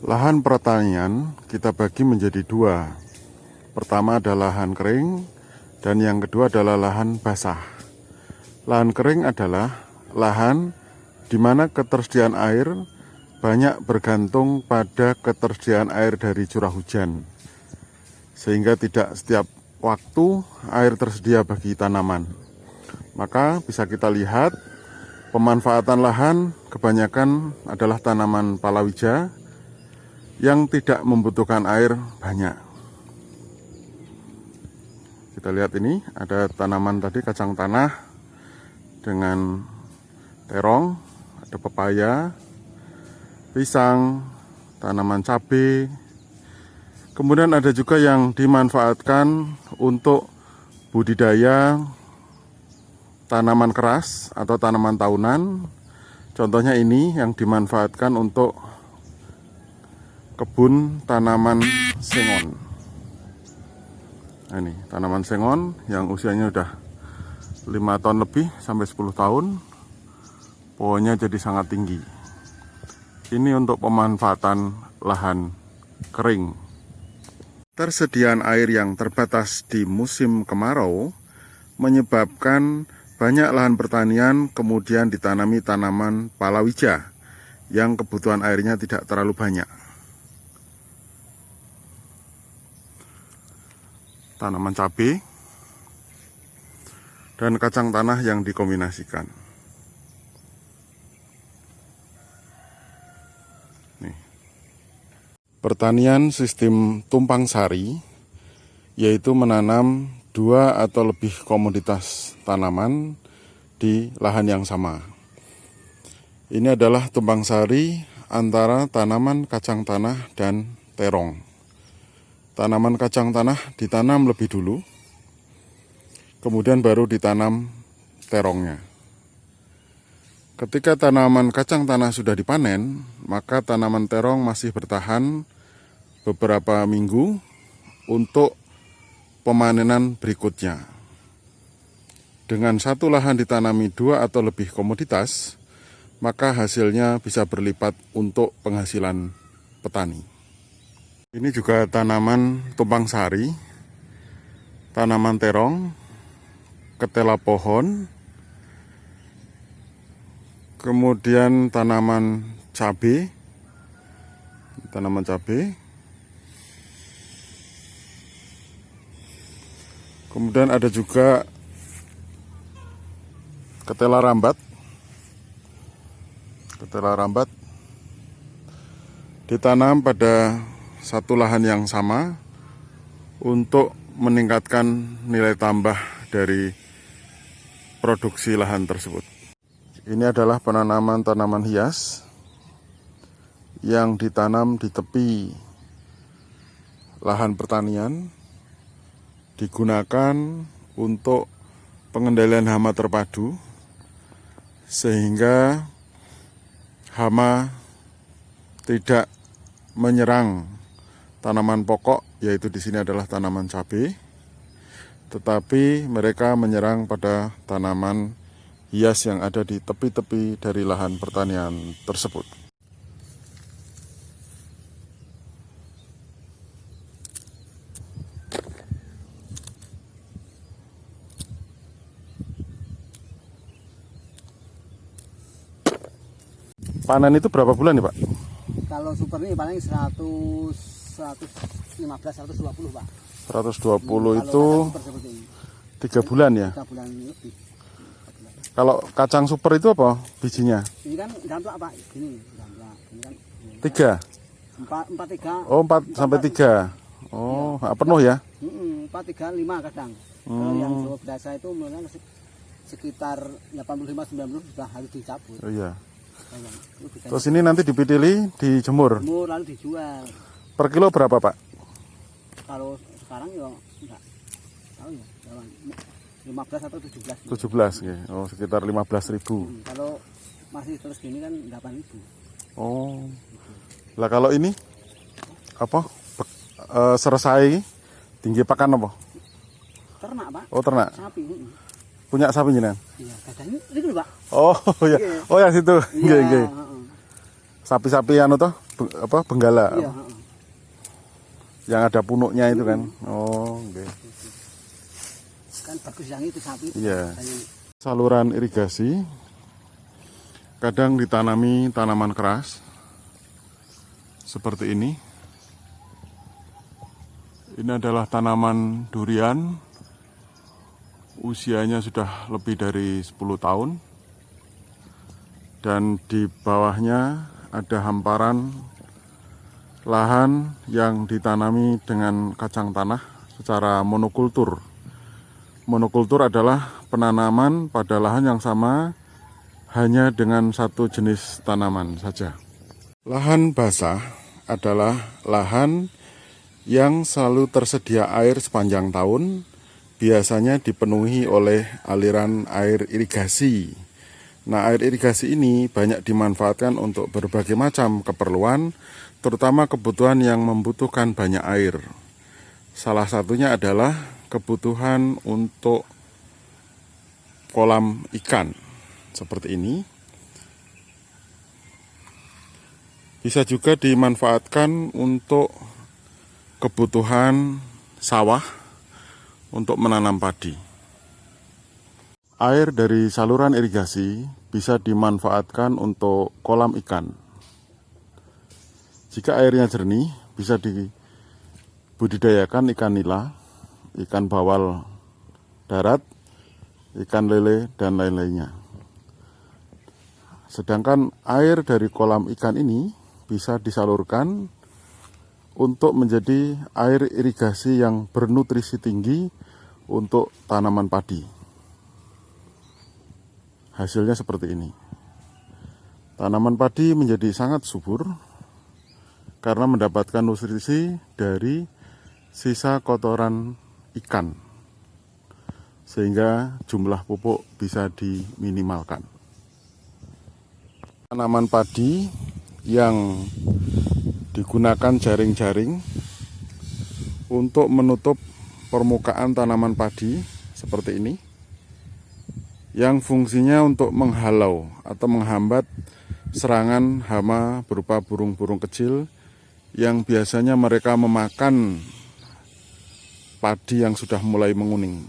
Lahan pertanian kita bagi menjadi dua. Pertama adalah lahan kering dan yang kedua adalah lahan basah. Lahan kering adalah lahan di mana ketersediaan air banyak bergantung pada ketersediaan air dari curah hujan. Sehingga tidak setiap waktu air tersedia bagi tanaman. Maka bisa kita lihat pemanfaatan lahan kebanyakan adalah tanaman palawija yang tidak membutuhkan air banyak. Kita lihat ini ada tanaman tadi kacang tanah dengan terong, ada pepaya, pisang, tanaman cabai. Kemudian ada juga yang dimanfaatkan untuk budidaya tanaman keras atau tanaman tahunan. Contohnya ini yang dimanfaatkan untuk kebun tanaman sengon. Nah, ini tanaman sengon yang usianya udah 5 tahun lebih sampai 10 tahun. Pohonnya jadi sangat tinggi. Ini untuk pemanfaatan lahan kering. Tersediaan air yang terbatas di musim kemarau menyebabkan banyak lahan pertanian kemudian ditanami tanaman palawija yang kebutuhan airnya tidak terlalu banyak. Tanaman cabai dan kacang tanah yang dikombinasikan. Nih. Pertanian sistem tumpang sari yaitu menanam 2 atau lebih komoditas tanaman di lahan yang sama. Ini adalah tumpang sari antara tanaman kacang tanah dan terong. Tanaman kacang tanah ditanam lebih dulu, kemudian baru ditanam terongnya. Ketika tanaman kacang tanah sudah dipanen, maka tanaman terong masih bertahan beberapa minggu untuk pemanenan berikutnya. Dengan satu lahan ditanami 2 atau lebih komoditas, maka hasilnya bisa berlipat untuk penghasilan petani. Ini juga tanaman tumpang sari, tanaman terong, ketela pohon, kemudian tanaman cabai, kemudian ada juga ketela rambat ditanam pada satu lahan yang sama untuk meningkatkan nilai tambah dari produksi lahan tersebut. Ini adalah penanaman tanaman hias yang ditanam di tepi lahan pertanian, digunakan untuk pengendalian hama terpadu sehingga hama tidak menyerang tanaman pokok, yaitu di sini adalah tanaman cabai, tetapi mereka menyerang pada tanaman hias yang ada di tepi-tepi dari lahan pertanian tersebut. Panen itu berapa bulan nih Pak? Kalau super ini paling 115, 120 Pak. 120 itu 3 bulan ya? 3 bulan lebih. Kalau kacang super itu apa bijinya? Ini kan damplak Pak, gini damplak. Ini kan 3? 4, 3. Oh 4 sampai 3. Oh ya. Penuh ya? 4, 3, 5 kadang. Kalau yang Jawa biasa itu mulai sekitar 85-90 sudah harus dicabut. Oh iya. Terus ini nanti dipidili, dijemur. Lalu dijual. Per kilo berapa Pak? Kalau sekarang ya enggak tahu ya, 15 atau 17. 17 ya. Oh sekitar 15.000. Kalau masih terus gini kan 8.000. Oh. Lah kalau ini apa? Selesai tinggi pakan apa? Ternak Pak. Oh ternak. Sapi. Punya sapi jenengan? Iya, kadang itu Pak. Oh iya. Oh ya situ. Iya. Nggih. Sapi-sapi anu toh benggala. Iya, Yang ada punuknya itu kan. Oh, oke. kan bagus yang itu sapi. Iya. Kayu. Saluran irigasi kadang ditanami tanaman keras seperti ini. Ini adalah tanaman durian, usianya sudah lebih dari 10 tahun, dan di bawahnya ada hamparan lahan yang ditanami dengan kacang tanah secara monokultur. Monokultur adalah penanaman pada lahan yang sama hanya dengan satu jenis tanaman saja. Lahan basah adalah lahan yang selalu tersedia air sepanjang tahun, biasanya dipenuhi oleh aliran air irigasi. Nah, air irigasi ini banyak dimanfaatkan untuk berbagai macam keperluan, terutama kebutuhan yang membutuhkan banyak air. Salah satunya adalah kebutuhan untuk kolam ikan, seperti ini. Bisa juga dimanfaatkan untuk kebutuhan sawah untuk menanam padi. Air dari saluran irigasi bisa dimanfaatkan untuk kolam ikan. Jika airnya jernih, bisa dibudidayakan ikan nila, ikan bawal darat, ikan lele, dan lain-lainnya. Sedangkan air dari kolam ikan ini bisa disalurkan untuk menjadi air irigasi yang bernutrisi tinggi untuk tanaman padi. Hasilnya seperti ini. Tanaman padi menjadi sangat subur karena mendapatkan nutrisi dari sisa kotoran ikan, sehingga jumlah pupuk bisa diminimalkan. Tanaman padi yang digunakan jaring-jaring untuk menutup permukaan tanaman padi seperti ini, yang fungsinya untuk menghalau atau menghambat serangan hama berupa burung-burung kecil yang biasanya mereka memakan padi yang sudah mulai menguning.